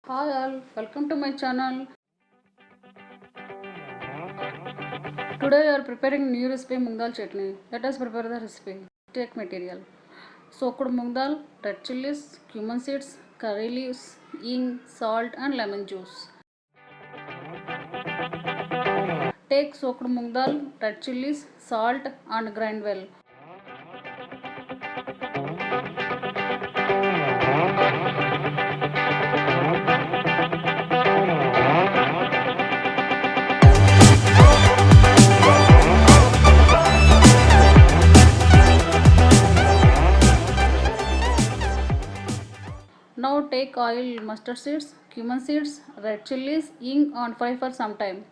Hi all, welcome to my channel. Today we are preparing new recipe Moongdal Chutney. Let us prepare the recipe. Take material. Soaked Moongdal, red chillis, cumin seeds, curry leaves, ink, salt and lemon juice. Take soaked Moongdal, red chillis, salt and grind well. Now take oil, mustard seeds, cumin seeds, red chillies, ink and fry for some time.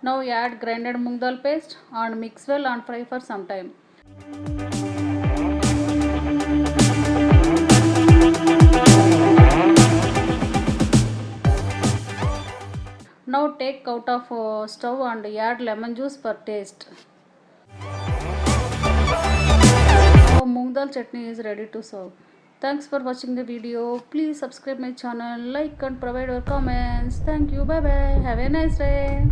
Now add grinded moong dal paste and mix well and fry for some time. Now take out of stove and add lemon juice for taste. Now moong dal chutney is ready to serve. Thanks for watching the video. Please subscribe my channel, like and provide your comments. Thank you. Bye bye. Have a nice day.